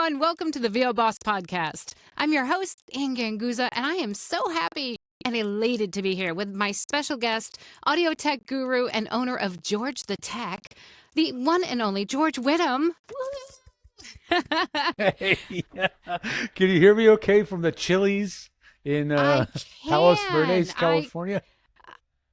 everyone. Welcome to the voboss podcast. I'm your host, Ann Ganguza, and I am so happy and elated to be here with my special guest, audio tech guru and owner of George The Tech, the one and only George Whittam. Hey, yeah. Can you hear me okay from the Chili's in Palos Verdes, California?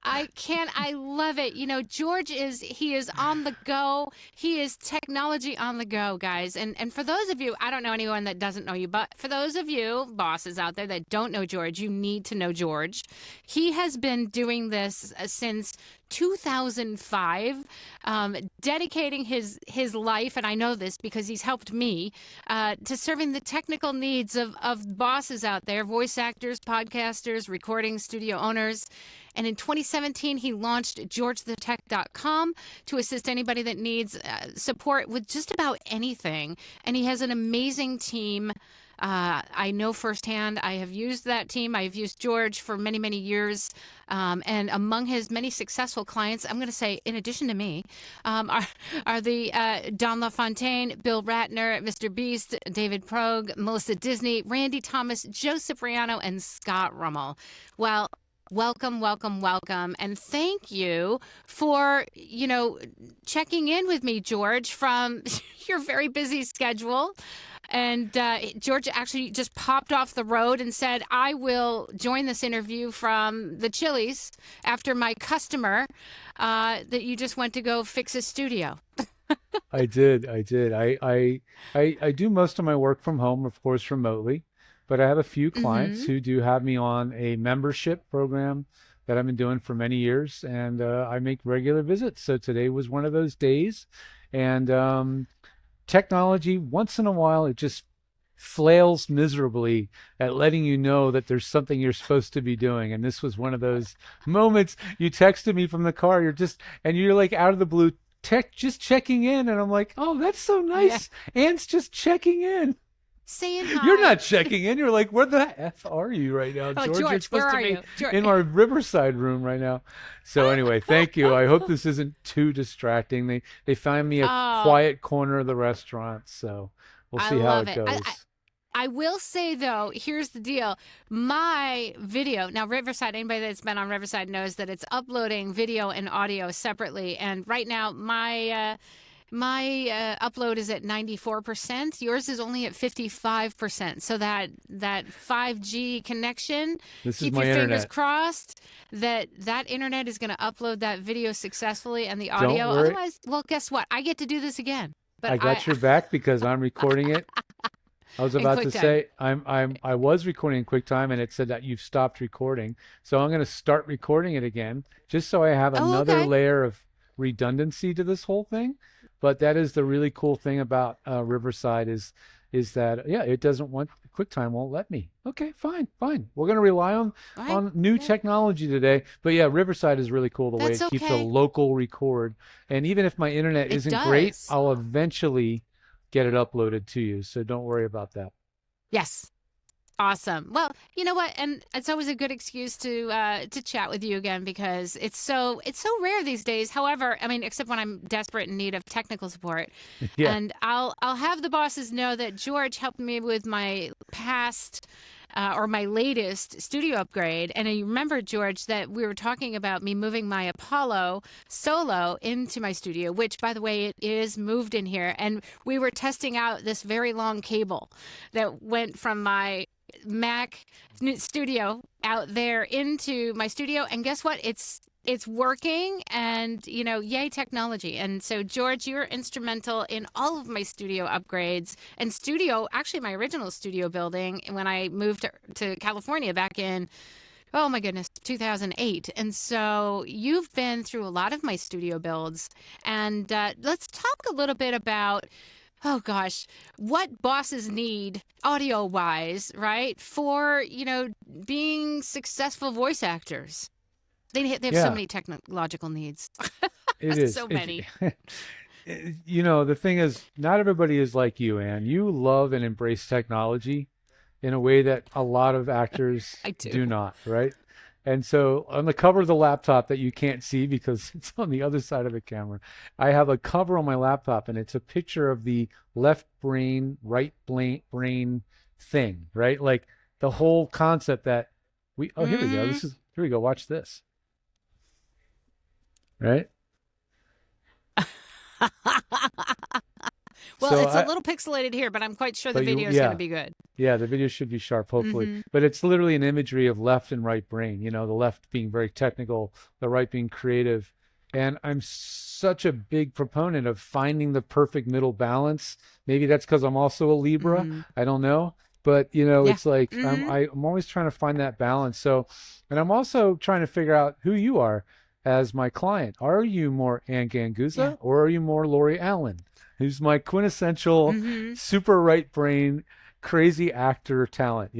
I can. I love it. You know, George he is on the go. He is technology on the go, guys. And for those of you, I don't know anyone that doesn't know you, but for those of you bosses out there that don't know George, you need to know George. He has been doing this since 2005, dedicating his life, and I know this because he's helped me, to serving the technical needs of bosses out there, voice actors, podcasters, recording studio owners. And in 2017, he launched georgethetech.com to assist anybody that needs support with just about anything. And he has an amazing team. I know firsthand. I have used that team. I have used George for many, many years. And among his many successful clients, I'm going to say, in addition to me, are the Don LaFontaine, Bill Ratner, Mr. Beast, David Progue, Melissa Disney, Randy Thomas, Joseph Riano, and Scott Rummel. Well, welcome, welcome, welcome. And thank you for, checking in with me, George, from your very busy schedule. And George actually just popped off the road and said, I will join this interview from the Chili's after my customer that you just went to go fix a studio. I did. I do most of my work from home, of course, remotely. But I have a few clients who do have me on a membership program that I've been doing for many years, and I make regular visits. So today was one of those days. And technology, once in a while, it just flails miserably at letting you know that there's something you're supposed to be doing. And this was one of those moments. You texted me from the car, you're like out of the blue, just checking in. And I'm like, oh, that's so nice. Yeah. Ann's just checking in. Saying hi. You're not checking in. You're like, where the F are you right now, George? You're supposed to be in our Riverside room right now. So anyway, thank you. I hope this isn't too distracting. They find me a quiet corner of the restaurant, so we'll see how it goes. I will say, though, here's the deal. My video, now Riverside, anybody that's been on Riverside knows that it's uploading video and audio separately. And right now, my upload is at 94%. Yours is only at 55%. So that 5G connection, keep your fingers crossed that internet is going to upload that video successly and the audio. Don't worry. Otherwise, well, guess what? I get to do this again. But I got your back because I'm recording it. I was about to say I was recording in QuickTime and it said that you've stopped recording. So I'm going to start recording it again just so I have another layer of redundancy to this whole thing. But that is the really cool thing about Riverside is that, it doesn't want, QuickTime won't let me. Okay, fine. We're going to rely on new technology today. But yeah, Riverside is really cool the way it keeps a local record. And even if my internet isn't great, I'll eventually get it uploaded to you. So don't worry about that. Yes. Awesome. Well, you know what? And it's always a good excuse to chat with you again because it's so rare these days. However, I mean, except when I'm desperate in need of technical support. Yeah. And I'll have the bosses know that George helped me with my past or my latest studio upgrade. And I remember, George, that we were talking about me moving my Apollo Solo into my studio, which, by the way, it is moved in here. And we were testing out this very long cable that went from my Mac studio out there into my studio, and guess what? It's working, and yay technology. And so, George, you're instrumental in all of my studio upgrades and actually my original studio building when I moved to California back in 2008. And so you've been through a lot of my studio builds, and let's talk a little bit about what bosses need audio-wise, right, for, being successful voice actors. They have so many technological needs. It is. So many. The thing is, not everybody is like you, Ann. You love and embrace technology in a way that a lot of actors do not, right? And so on the cover of the laptop that you can't see because it's on the other side of the camera, I have a cover on my laptop and it's a picture of the left brain, right brain thing, right? Like the whole concept that oh, here we go. Mm-hmm. Here we go. Watch this, right? Well, So it's a little pixelated here, but I'm quite sure the but video is going to be good. yeah, the video should be sharp, hopefully. Mm-hmm. But it's literally an imagery of left and right brain, the left being very technical, the right being creative. And I'm such a big proponent of finding the perfect middle balance. Maybe that's because I'm also a Libra. Mm-hmm. I don't know. But, Yeah. it's like Mm-hmm. I'm always trying to find that balance. So, and I'm also trying to figure out who you are as my client. Are you more Ann Yeah. Ganguza or are you more Lori Allen, who's my quintessential Mm-hmm. super right brain crazy actor talent,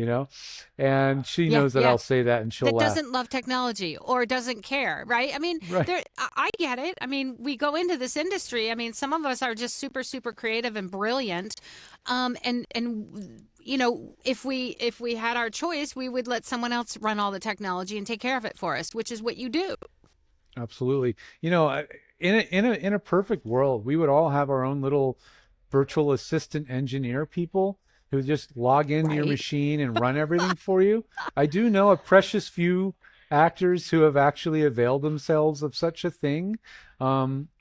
and she Yeah. knows that Yeah. I'll say that and she'll That laugh. doesn't love technology or doesn't care, right? I mean, Right. I get it. I mean, we go into this industry. I mean, some of us are just super, super creative and brilliant. And if we had our choice, we would let someone else run all the technology and take care of it for us, which is what you do. Absolutely. In a perfect world, we would all have our own little virtual assistant engineer people who just log into your Right. machine and run everything for you. I do know a precious few actors who have actually availed themselves of such a thing,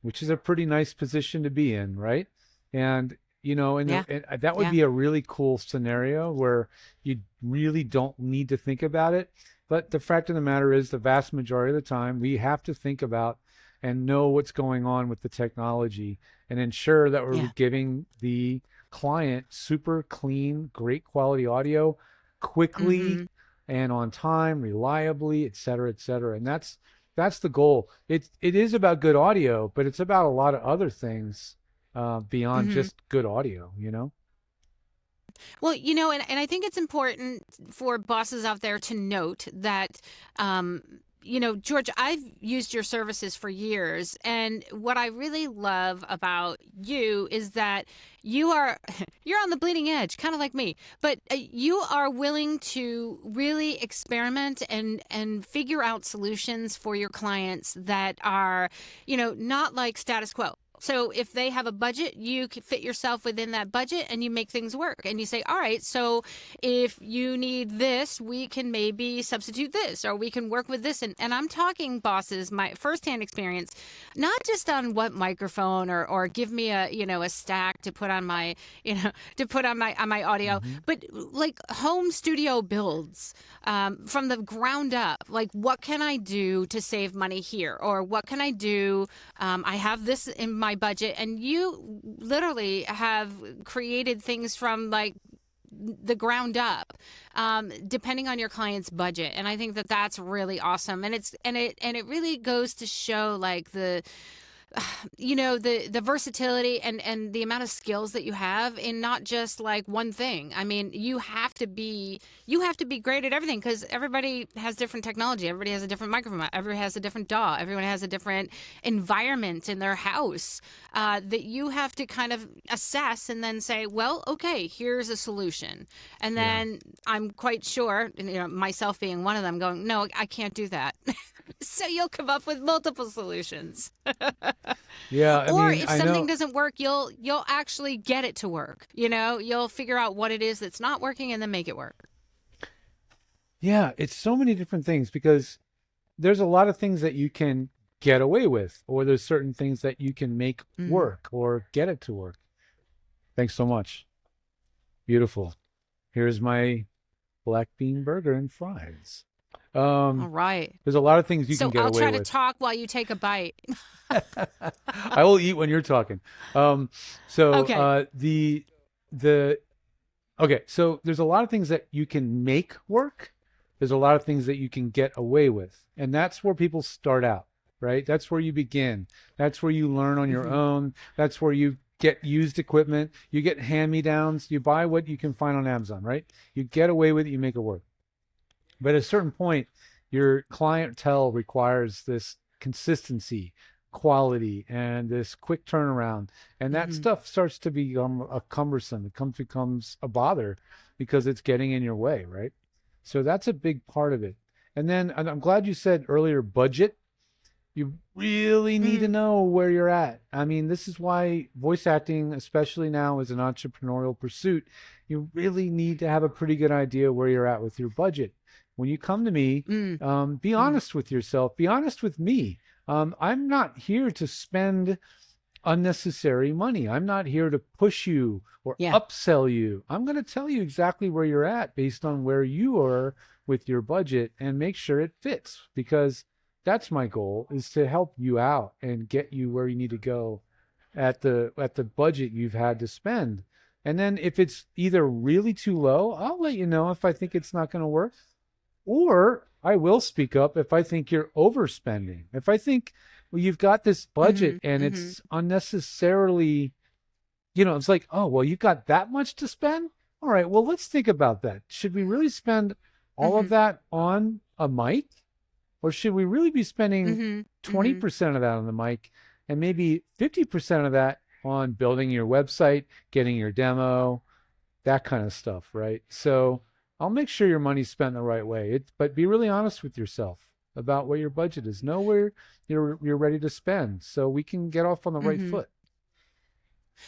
which is a pretty nice position to be in, right? And Yeah. and that would Yeah. be a really cool scenario where you really don't need to think about it. But the fact of the matter is, the vast majority of the time, we have to think about and know what's going on with the technology and ensure that we're Yeah. giving the client super clean, great quality audio quickly Mm-hmm. and on time, reliably, et cetera, et cetera. And that's the goal. It is about good audio, but it's about a lot of other things beyond Mm-hmm. just good audio, Well, and I think it's important for bosses out there to note that, George, I've used your services for years. And what I really love about you is that you're on the bleeding edge, kind of like me, but you are willing to really experiment and figure out solutions for your clients that are, not like status quo. So if they have a budget, you can fit yourself within that budget and you make things work. And you say, all right, so if you need this, we can maybe substitute this or we can work with this. And I'm talking bosses, my firsthand experience, not just on what microphone or give me a stack to put on my, on my audio, Mm-hmm. but like home studio builds from the ground up. Like, what can I do to save money here? Or what can I do? I have this in my budget, and you literally have created things from like the ground up, depending on your client's budget. And I think that that's really awesome. And it really goes to show like the versatility and the amount of skills that you have in not just like one thing. I mean, you have to be great at everything because everybody has different technology. Everybody has a different microphone. Everybody has a different DAW. Everyone has a different environment in their house that you have to kind of assess and then say, well, okay, here's a solution. And Yeah. then I'm quite sure, myself being one of them, going, no, I can't do that. So you'll come up with multiple solutions. Yeah, I Or mean, if I something know. doesn't work, you'll actually get it to work. You'll figure out what it is that's not working and then make it work. Yeah, it's so many different things because there's a lot of things that you can get away with, or there's certain things that you can make Mm. work or get it to work. Thanks so much. Beautiful. Here's my black bean burger and fries. All Um, right. there's a lot of things you can So get I'll away try to with. talk while you take a bite. I will eat when you're talking. Um, so Okay. the okay, so there's a lot of things that you can make work. There's a lot of things that you can get away with. And that's where people start out, right? That's where you begin. That's where you learn on your Hmm. own. That's where you get used equipment. You get hand-me-downs. You buy what you can find on Amazon, right? You get away with it, you make it work. But at a certain point, your clientele requires this consistency, quality, and this quick turnaround. And that Hmm. stuff starts to become a cumbersome. Becomes a bother because it's getting in your way, right? So that's a big part of it. And then, and I'm glad you said earlier, budget. You really need to know where you're at. I mean, this is why voice acting, especially now, is an entrepreneurial pursuit. You really need to have a pretty good idea where you're at with your budget. When you come to me, be honest with yourself. Be honest with me. I'm not here to spend unnecessary money. I'm not here to push you or upsell you. I'm going to tell you exactly where you're at based on where you are with your budget and make sure it fits, because that's my goal, is to help you out and get you where you need to go at the budget you've had to spend. And then if it's either really too low, I'll let you know if I think it's not going to work, or I will speak up if I think you're overspending. If I think, well, you've got this budget and it's unnecessarily, it's like, oh, well, you've got that much to spend? All right, well, let's think about that. Should we really spend all of that on a mic? Or should we really be spending 20% of that on the mic and maybe 50% of that on building your website, getting your demo, that kind of stuff, right? So I'll make sure your money's spent the right way. But be really honest with yourself about where your budget is. Know where you're ready to spend so we can get off on the right foot.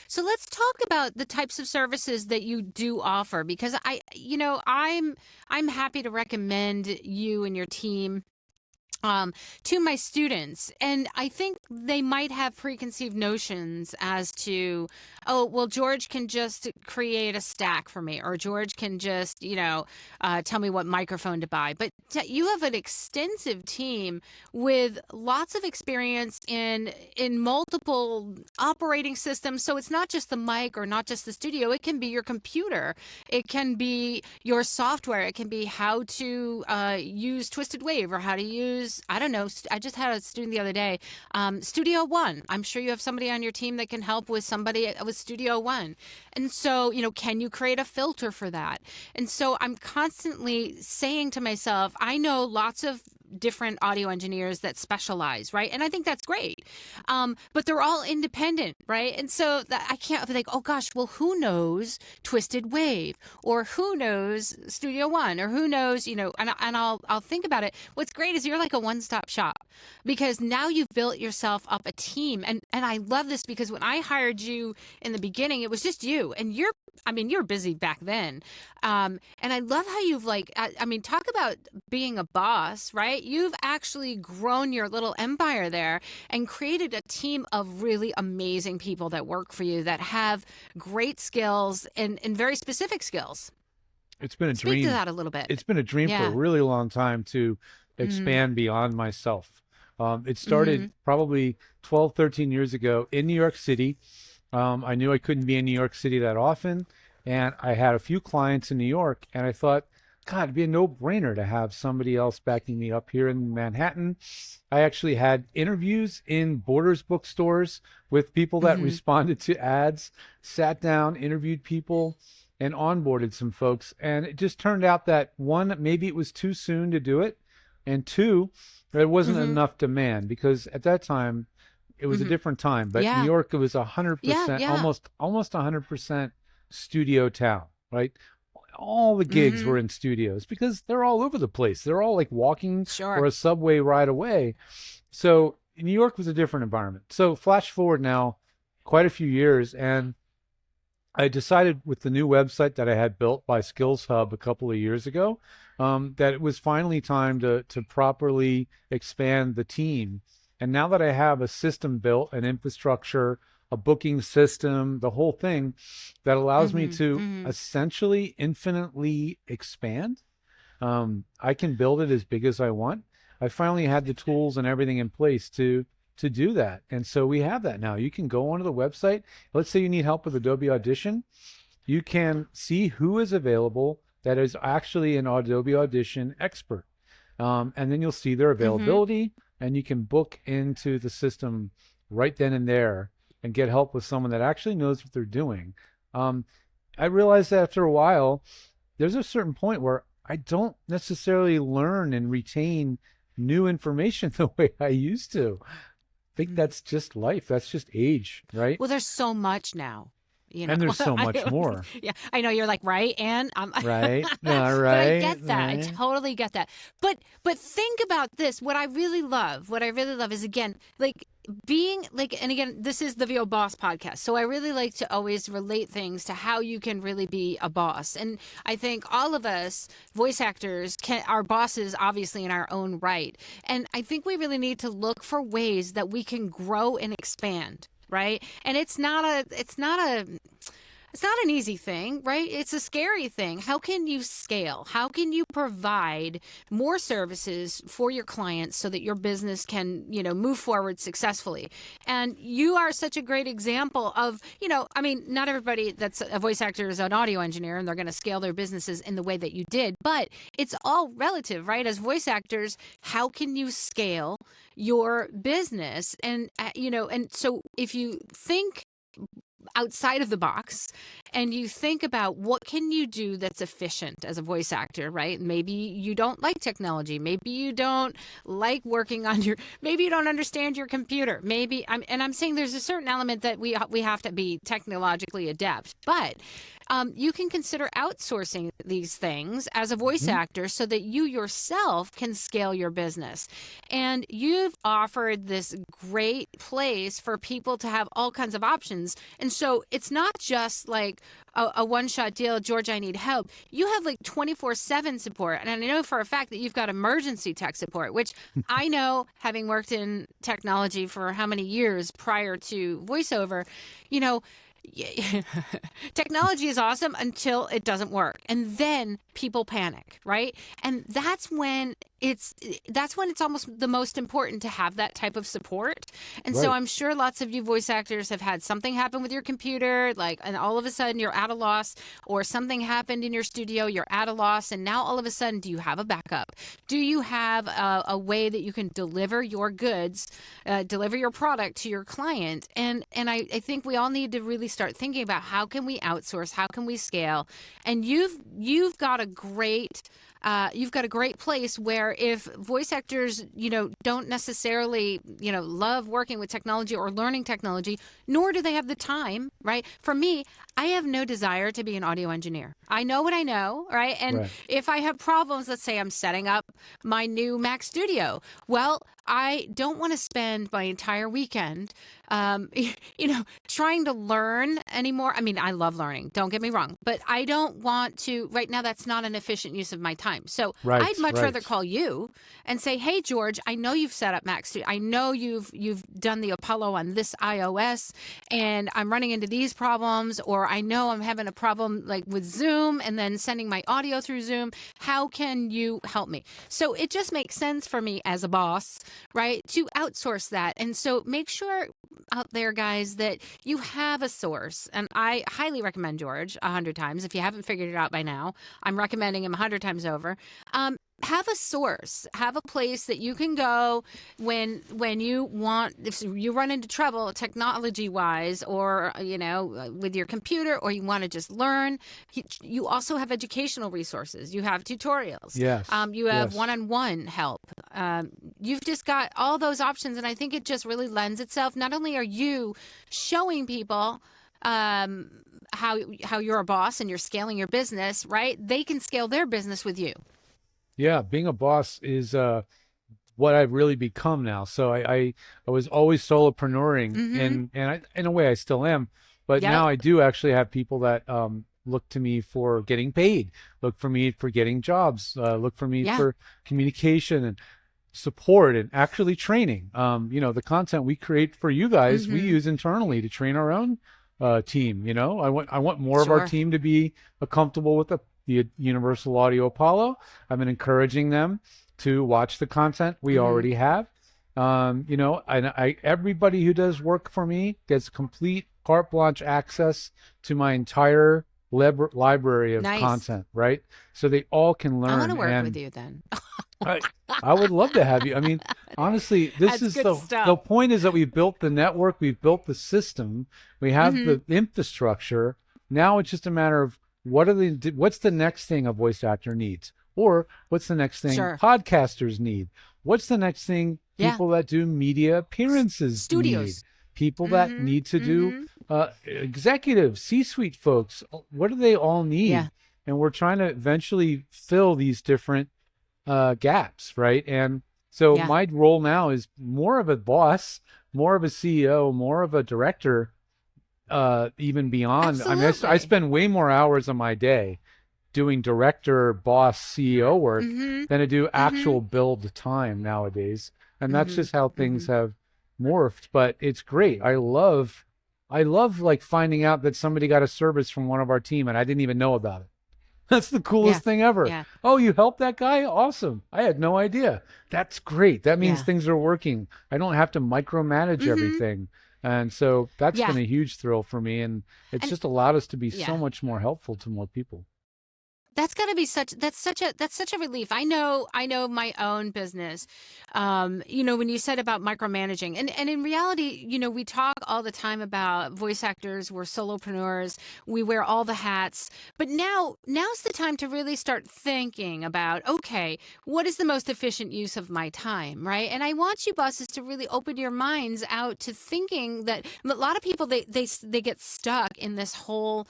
So let's talk about the types of services that you do offer, because I'm happy to recommend you and your team to my students. And I think they might have preconceived notions as to, oh, well, George can just create a stack for me, or George can just, tell me what microphone to buy. But you have an extensive team with lots of experience in multiple operating systems. So it's not just the mic or not just the studio. It can be your computer. It can be your software. It can be how to use Twisted Wave, or how to use, I don't know, I just had a student the other day, Studio One. I'm sure you have somebody on your team that can help with somebody with Studio One. And so, can you create a filter for that? And so I'm constantly saying to myself, I know lots of different audio engineers that specialize, right? And I think that's great. But they're all independent, right? And so I can't think, oh gosh, well, who knows Twisted Wave, or who knows Studio One, or who knows, and I'll think about it. What's great is you're like a one-stop shop, because now you've built yourself up a team. And I love this, because when I hired you in the beginning, it was just you, and you're busy back then. And I love how you've talk about being a boss, right? You've actually grown your little empire there and created a team of really amazing people that work for you, that have great skills and very specific skills. It's been a dream. Speak to that a little bit. It's been a dream for a really long time to expand beyond myself. It started probably 12, 13 years ago in New York City. I knew I couldn't be in New York City that often, and I had a few clients in New York, and I thought, God, it'd be a no-brainer to have somebody else backing me up here in Manhattan. I actually had interviews in Borders bookstores with people that responded to ads, sat down, interviewed people, and onboarded some folks. And it just turned out that, one, maybe it was too soon to do it, and two, there wasn't enough demand, because at that time, it was a different time. But New York, it was 100%, almost 100% studio town, right? All the gigs were in studios, because they're all over the place. They're all like walking or a subway ride away. So New York was a different environment. So flash forward now quite a few years, and I decided with the new website that I had built by Skills Hub a couple of years ago, that it was finally time to properly expand the team. And now that I have a system built, an infrastructure, a booking system, the whole thing that allows me to essentially infinitely expand, I can build it as big as I want. I finally had the tools and everything in place to do that. And so we have that now. You can go onto the website. Let's say you need help with Adobe Audition. You can see who is available that is actually an Adobe Audition expert. And then you'll see their availability, and you can book into the system right then and there and get help with someone that actually knows what they're doing. I realized that after a while, there's a certain point where I don't necessarily learn and retain new information the way I used to. I think that's just life. That's just age, right? Well, there's so much now. you know. And there's so much more. Yeah, I know you're like, right, and Right. All but I right. get that. I Right. totally get that. But think about this. What I really love is, again, like being like, and again, this is the VO Boss podcast. So I really like to always relate things to how you can really be a boss. And I think all of us voice actors are bosses, obviously, in our own right. And I think we really need to look for ways that we can grow and expand. Right. And it's not an easy thing, right? It's a scary thing. How can you scale? How can you provide more services for your clients so that your business can, move forward successfully? And you are such a great example of, I mean, not everybody that's a voice actor is an audio engineer and they're going to scale their businesses in the way that you did, but it's all relative, right? As voice actors, how can you scale your business? And, and so if you think outside of the box and you think about what can you do that's efficient as a voice actor, right? Maybe you don't like technology. Maybe you don't like working on maybe you don't understand your computer. Maybe I'm saying there's a certain element that we have to be technologically adept, but you can consider outsourcing these things as a voice actor so that you yourself can scale your business. And you've offered this great place for people to have all kinds of options. And so it's not just like a one-shot deal, George, I need help. You have like 24/7 support. And I know for a fact that you've got emergency tech support, which I know, having worked in technology for how many years prior to voiceover, technology is awesome until it doesn't work, and then people panic, right? And that's when it's almost the most important to have that type of support. And so I'm sure lots of you voice actors have had something happen with your computer, and all of a sudden you're at a loss, or something happened in your studio, you're at a loss, and now all of a sudden, do you have a backup? Do you have a way that you can deliver your goods, deliver your product to your client? And I think we all need to really start thinking about how can we outsource, how can we scale? And you've got a great place where if voice actors, don't necessarily, love working with technology or learning technology, nor do they have the time, right? For me, I have no desire to be an audio engineer. I know what I know, right? And if I have problems, let's say I'm setting up my new Mac Studio, well, I don't want to spend my entire weekend, trying to learn anymore. I mean, I love learning, don't get me wrong, but I don't want to, right now, that's not an efficient use of my time. So I'd much rather call you and say, hey, George, I know you've set up Mac Studio. I know you've done the Apollo on this iOS, and I'm running into these problems, or I know I'm having a problem like with Zoom and then sending my audio through Zoom. How can you help me? So it just makes sense for me as a boss, right, to outsource that. And so make sure out there, guys, that you have a source. And I highly recommend George 100 times. If you haven't figured it out by now, I'm recommending him 100 times over. Have a source, have a place that you can go when you want, if you run into trouble technology wise, or, with your computer, or you want to just learn. You also have educational resources. You have tutorials. Yes. You have one-on-one help. You've just got all those options. And I think it just really lends itself. Not only are you showing people, how you're a boss and you're scaling your business, right? They can scale their business with you. Yeah, being a boss is what I've really become now. So I was always solopreneuring, and in a way I still am, but now I do actually have people that look to me for getting paid, look for me for getting jobs, look for me for communication and support and actually training. The content we create for you guys, we use internally to train our own team. I want more of our team to be comfortable with the Universal Audio Apollo. I've been encouraging them to watch the content we already have. Everybody who does work for me gets complete carte blanche access to my entire library of content, right? So they all can learn. I want to work with you then. I would love to have you. I mean, honestly, this is the point is that we've built the network, we've built the system, we have the infrastructure. Now it's just a matter of what's the next thing a voice actor needs, or what's the next thing podcasters need, what's the next thing people that do media appearances studios need, people that need to do executives, C-suite folks, what do they all need? Yeah. And we're trying to eventually fill these different gaps, right? And so Yeah. my role now is more of a boss, more of a CEO, more of a director, even beyond. I mean, I Absolutely. spend way more hours of my day doing director, boss, CEO work Mm-hmm. than to do Mm-hmm. actual build time nowadays. And that's Mm-hmm. just how Mm-hmm. things have morphed. But it's great. I love like finding out that somebody got a service from one of our team and I didn't even know about it. That's the Yeah. coolest thing ever. Yeah. Oh, you helped that guy? Awesome. I had no idea. That's great. That means Yeah. things are working. I don't have to micromanage Mm-hmm. everything. And so that's Yeah. been a huge thrill for me. And it's And just allowed us to be so yeah. much more helpful to more people. That's got to be that's such a relief. I know my own business. When you said about micromanaging, and in reality, we talk all the time about voice actors, we're solopreneurs, we wear all the hats. But now's the time to really start thinking about, okay, what is the most efficient use of my time, right? And I want you bosses to really open your minds out to thinking that a lot of people they get stuck in this whole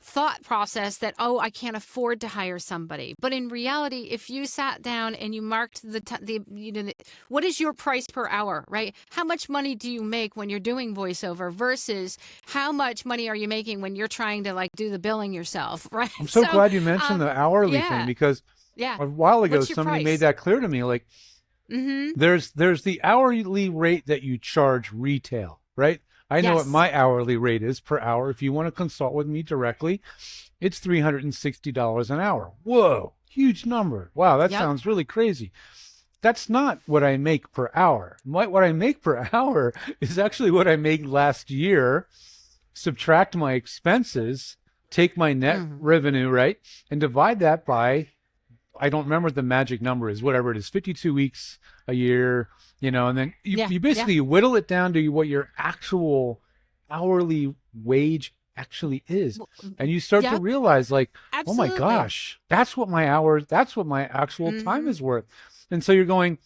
thought process that, oh, I can't afford to hire somebody. But in reality, if you sat down and you marked what is your price per hour, right? How much money do you make when you're doing voiceover versus how much money are you making when you're trying to like do the billing yourself, right? I'm so So, glad you mentioned the hourly thing yeah, because yeah. a while ago What's your somebody made price? that clear to me. Like Mm-hmm. there's the hourly rate that you charge retail, right? I know what Yes. my hourly rate is per hour. If you want to consult with me directly, it's $360 an hour. Whoa, huge number. Wow, that Yep. sounds really crazy. That's not what I make per hour. What I make per hour is actually what I made last year, subtract my expenses, take my net Mm-hmm. revenue, right? And divide that by, I don't remember what the magic number is, whatever it is, 52 weeks a year, and then Yeah. you Yeah. basically whittle it down to what your actual hourly wage actually is. And you start to Yep. realize like, oh my Absolutely. gosh, that's what my hours, that's what my actual time Mm-hmm. is worth. And so you're going,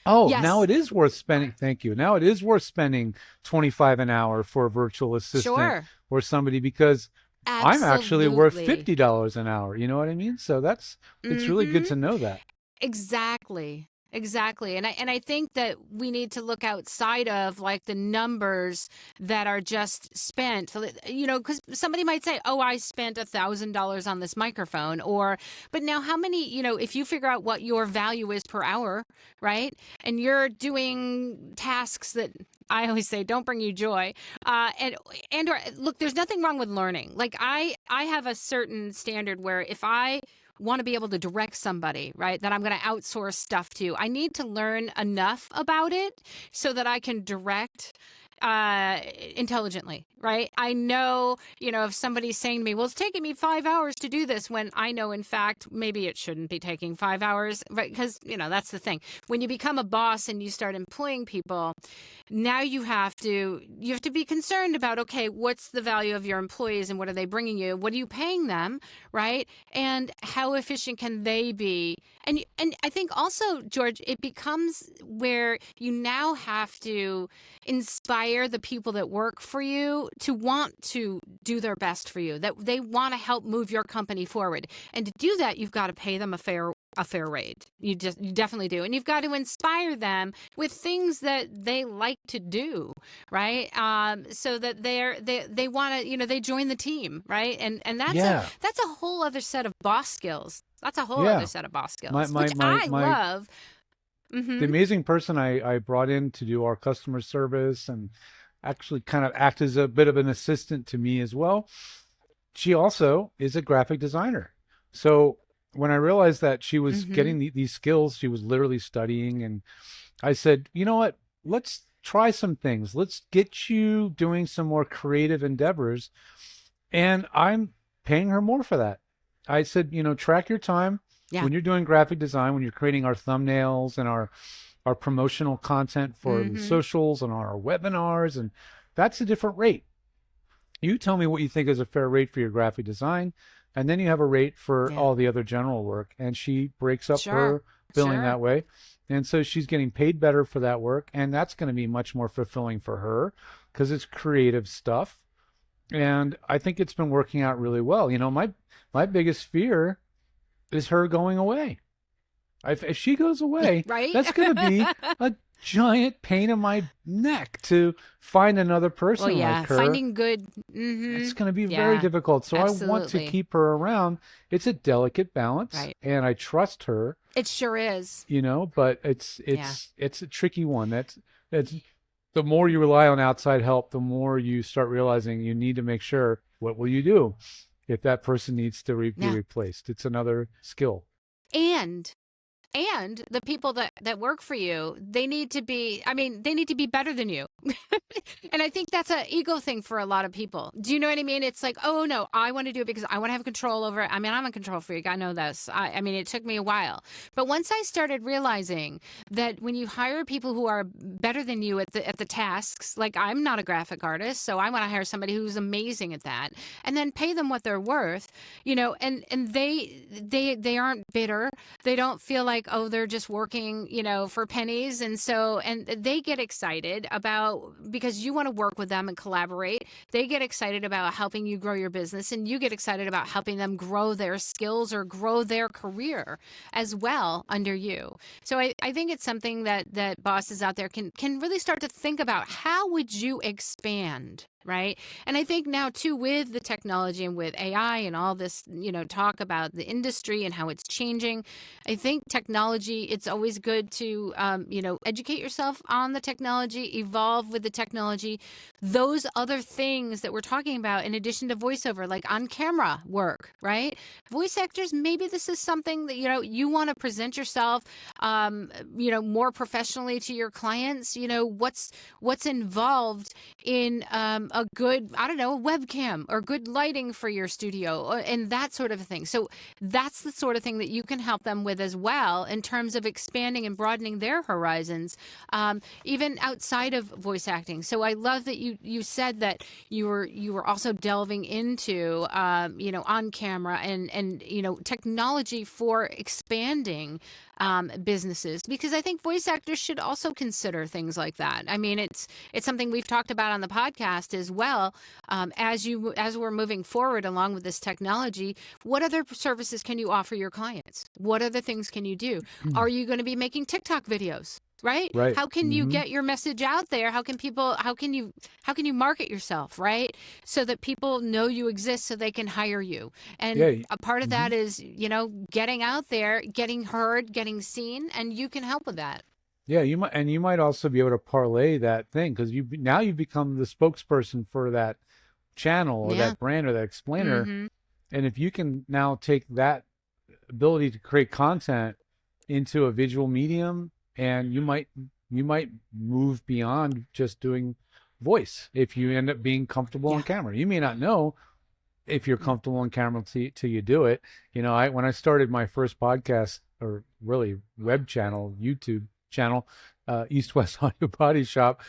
oh, now Yes. it is worth spending. Thank you. Now it is worth spending 25 an hour for a virtual assistant Sure. or somebody because I'm actually worth Absolutely. $50 an hour. You know what I mean? So it's really good Mm-hmm. to know that. Exactly. Exactly. And I think that we need to look outside of like the numbers that are just spent, because somebody might say, oh, I spent $1,000 on this microphone but now how many, if you figure out what your value is per hour, right? And you're doing tasks that I always say don't bring you joy. And or look, there's nothing wrong with learning. Like I have a certain standard where if I want to be able to direct somebody, right, that I'm going to outsource stuff to, I need to learn enough about it so that I can direct intelligently, right? I know, if somebody's saying to me, well, it's taking me 5 hours to do this, when I know, in fact, maybe it shouldn't be taking 5 hours, right? Because, that's the thing. When you become a boss and you start employing people, now you have to be concerned about, okay, what's the value of your employees and what are they bringing you? What are you paying them, right? And how efficient can they be? And I think also, George, it becomes where you now have to inspire the people that work for you to want to do their best for you, that they want to help move your company forward. And to do that, you've got to pay them a fair rate. You definitely do. And you've got to inspire them with things that they like to do, right? So that they want to, they join the team, right? And Yeah. that's a whole other set of boss skills. That's a whole other Yeah. set of boss My, skills, my, which my, I my, love. the Mm-hmm. amazing person I brought in to do our customer service and actually kind of act as a bit of an assistant to me as well. She also is a graphic designer. So when I realized that she was Mm-hmm. getting these skills, she was literally studying. And I said, you know what? Let's try some things. Let's get you doing some more creative endeavors. And I'm paying her more for that. I said, track your time Yeah. when you're doing graphic design, when you're creating our thumbnails and our promotional content for the Mm-hmm. socials and our webinars, and that's a different rate. You tell me what you think is a fair rate for your graphic design, and then you have a rate for Yeah. all the other general work. And she breaks up Sure. her billing Sure. that way. And so she's getting paid better for that work, and that's going to be much more fulfilling for her because it's creative stuff. And I think it's been working out really well. My biggest fear is her going away. If she goes away, Right? that's going to be a giant pain in my neck to find another person Well, yeah, like her. finding good. Mm-hmm. It's going to be Yeah, very difficult. So I want to absolutely. keep her around. It's a delicate balance, Right. and I trust her, It sure is. but it's Yeah. it's a tricky one. That's the more you rely on outside help, the more you start realizing you need to make sure, what will you do if that person needs to be Yeah. replaced? It's another skill. And the people that work for you, they need to be better than you. And I think that's an ego thing for a lot of people. Do you know what I mean? It's like, oh no, I want to do it because I want to have control over it. I mean, I'm a control freak. I know this. I mean, it took me a while. But once I started realizing that when you hire people who are better than you at the tasks, like I'm not a graphic artist, so I want to hire somebody who's amazing at that, and then pay them what they're worth, and they aren't bitter. They don't feel like, oh, they're just working, for pennies. And they get excited about, because you want to work with them and collaborate. They get excited about helping you grow your business, and you get excited about helping them grow their skills or grow their career as well under you. So I think it's something that bosses out there can really start to think about. How would you expand? Right. And I think now, too, with the technology and with AI and all this, talk about the industry and how it's changing, I think technology, it's always good to, educate yourself on the technology, evolve with the technology. Those other things that we're talking about, in addition to voiceover, like on camera work, right? Voice actors, maybe this is something that, you want to present yourself, more professionally to your clients. What's involved in, a good, I don't know, a webcam or good lighting for your studio and that sort of thing. So that's the sort of thing that you can help them with as well, in terms of expanding and broadening their horizons, even outside of voice acting. So I love that you said that you were also delving into, on camera and technology for expanding businesses, because I think voice actors should also consider things like that. I mean, it's something we've talked about on the podcast as well. As we're moving forward along with this technology, what other services can you offer your clients? What other things can you do? Are you going to be making TikTok videos? Right? Right. How can you get your message out there? How can you market yourself, right? So that people know you exist, so they can hire you. And Yeah. a part of that is, getting out there, getting heard, getting seen, and you can help with that. Yeah, you might also be able to parlay that thing, because you've become the spokesperson for that channel or Yeah. that brand or that explainer. Mhm. And if you can now take that ability to create content into a visual medium, and you might move beyond just doing voice if you end up being comfortable on Yeah. camera. You may not know if you're comfortable on camera till you do it. When I started my first podcast, or really web channel, YouTube channel, East West Audio Body Shop,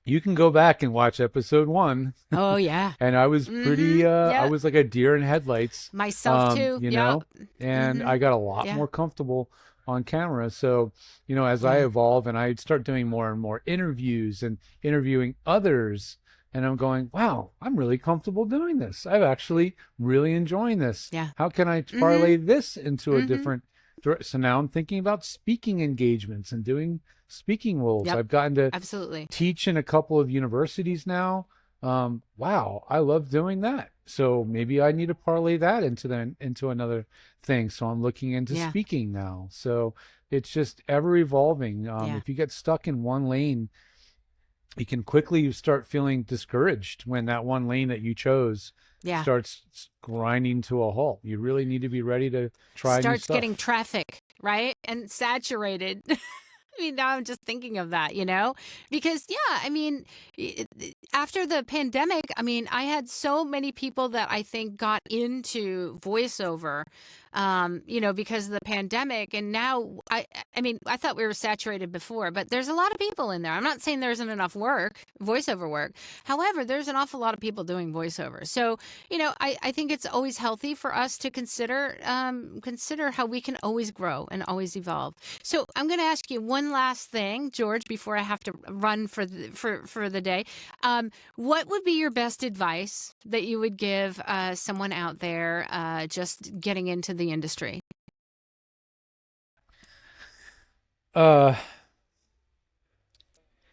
you can go back and watch episode 1. Oh yeah. And I was pretty, I Yep. was like a deer in headlights, Myself too. Yep. and Mhm. I got a lot Yeah. more comfortable on camera. So, as I Yeah. evolve and I start doing more and more interviews and interviewing others, and I'm going, wow, I'm really comfortable doing this. I'm actually really enjoying this. Yeah. How can I parlay this into a Mhm. different so now I'm thinking about speaking engagements and doing speaking roles. Yep. I've gotten to Absolutely. teach in a couple of universities now. Wow, I love doing that. So maybe I need to parlay that into another thing. So I'm looking into Yeah. speaking now. So it's just ever evolving. Yeah. If you get stuck in one lane, you can quickly start feeling discouraged when that one lane that you chose Yeah. starts grinding to a halt. You really need to be ready to try new Starts stuff. getting traffic, right? And saturated. I mean, now I'm just thinking of that, because after the pandemic, I had so many people that I think got into voiceover, because of the pandemic. And now I thought we were saturated before, but there's a lot of people in there. I'm not saying there isn't enough voiceover work. However, there's an awful lot of people doing voiceover. So, I think it's always healthy for us to consider how we can always grow and always evolve. So I'm going to ask you one one last thing, George, before I have to run for the day. What would be your best advice that you would give someone out there just getting into the industry?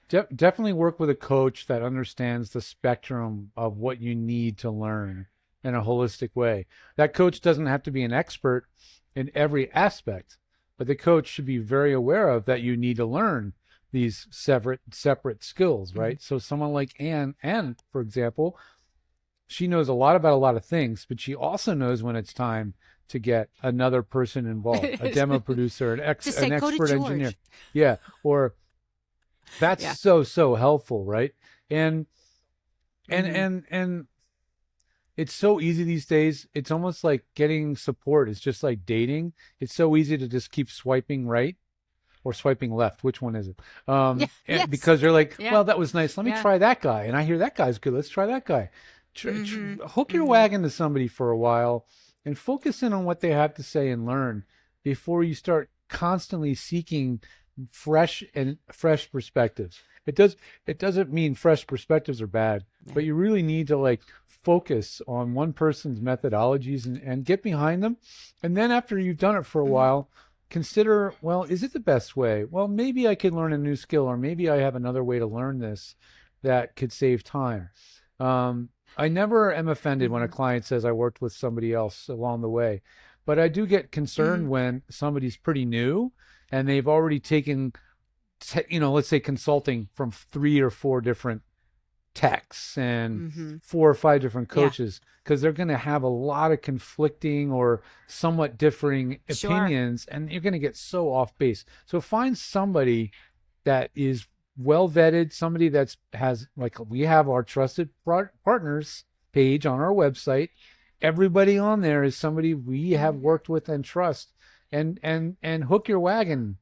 Definitely work with a coach that understands the spectrum of what you need to learn in a holistic way. That coach doesn't have to be an expert in every aspect, but the coach should be very aware of that you need to learn these separate skills, right? So someone like Anne, for example, she knows a lot about a lot of things, but she also knows when it's time to get another person involved, a demo producer, an expert engineer. Yeah. Or that's so helpful, right? And it's so easy these days. It's almost like getting support. It's just like dating. It's so easy to just keep swiping right or swiping left. Which one is it? Because you're like, well, that was nice. Let me try that guy. And I hear that guy's good. Let's try that guy. Hook your wagon to somebody for a while and focus in on what they have to say and learn before you start constantly seeking fresh perspectives. It doesn't mean fresh perspectives are bad, but you really need to like focus on one person's methodologies and get behind them. And then after you've done it for a while, consider, well, is it the best way? Well, maybe I could learn a new skill, or maybe I have another way to learn this that could save time. I never am offended when a client says I worked with somebody else along the way, but I do get concerned when somebody's pretty new and they've already taken, let's say consulting from 3 or 4 different techs and 4 or 5 different coaches, because they're going to have a lot of conflicting or somewhat differing opinions, and you're going to get so off base. So find somebody that is well vetted, somebody has, like, we have our trusted partners page on our website. Everybody on there is somebody we have worked with and trust, and hook your wagon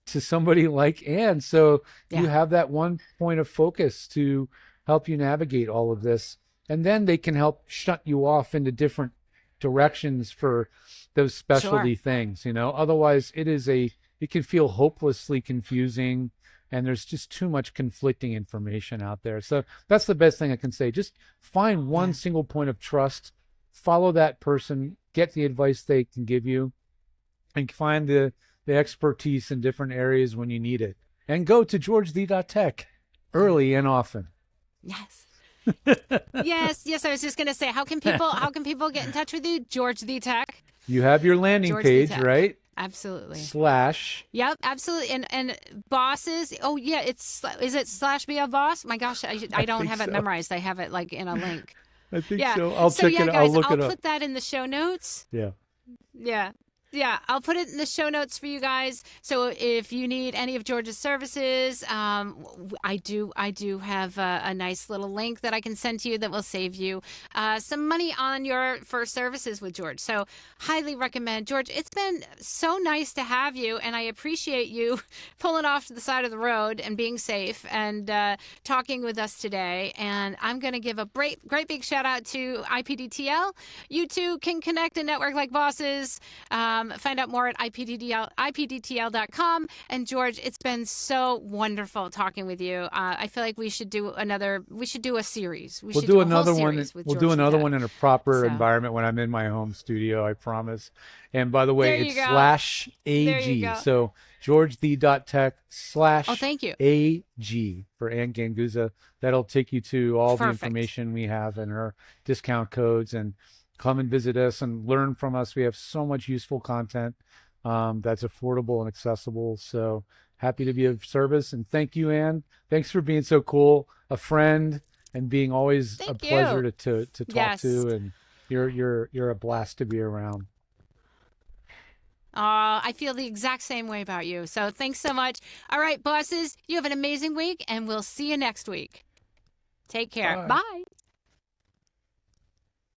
to somebody like Anne, so you have that one point of focus to help you navigate all of this, and then they can help shut you off into different directions for those specialty things. Otherwise it can feel hopelessly confusing, and there's just too much conflicting information out there. So that's the best thing I can say. Just find one single point of trust, follow that person, get the advice they can give you, and find the expertise in different areas when you need it. And go to George The Tech early and often. Yes. yes. I was just going to say, how can people get in touch with you? George The Tech. You have your landing page, right? Absolutely. / Yep, absolutely. And bosses. Oh yeah, is it / voboss? My gosh, I don't have it memorized. I have it like in a link. I think so. I'll check it. Guys, I'll look it up. I'll put that in the show notes. Yeah, I'll put it in the show notes for you guys. So if you need any of George's services, I do have a nice little link that I can send to you that will save you some money on your first services with George. So highly recommend. George, it's been so nice to have you, and I appreciate you pulling off to the side of the road and being safe and talking with us today. And I'm going to give a great big shout out to IPDTL. You two can connect and network like bosses. Find out more at ipdtl.com. And George, it's been so wonderful talking with you. I feel like we should do a series. We'll do another one. We'll do another one in a proper environment when I'm in my home studio, I promise. And by the way, it's /AG. So georgethetech / thank you. AG for Anne Ganguza. That'll take you to all the information we have and her discount codes, and come and visit us and learn from us. We have so much useful content that's affordable and accessible. So happy to be of service. And thank you, Anne. Thanks for being so cool, a friend, and being always a pleasure to talk to. And you're a blast to be around. I feel the exact same way about you. So thanks so much. All right, bosses, you have an amazing week, and we'll see you next week. Take care. Bye.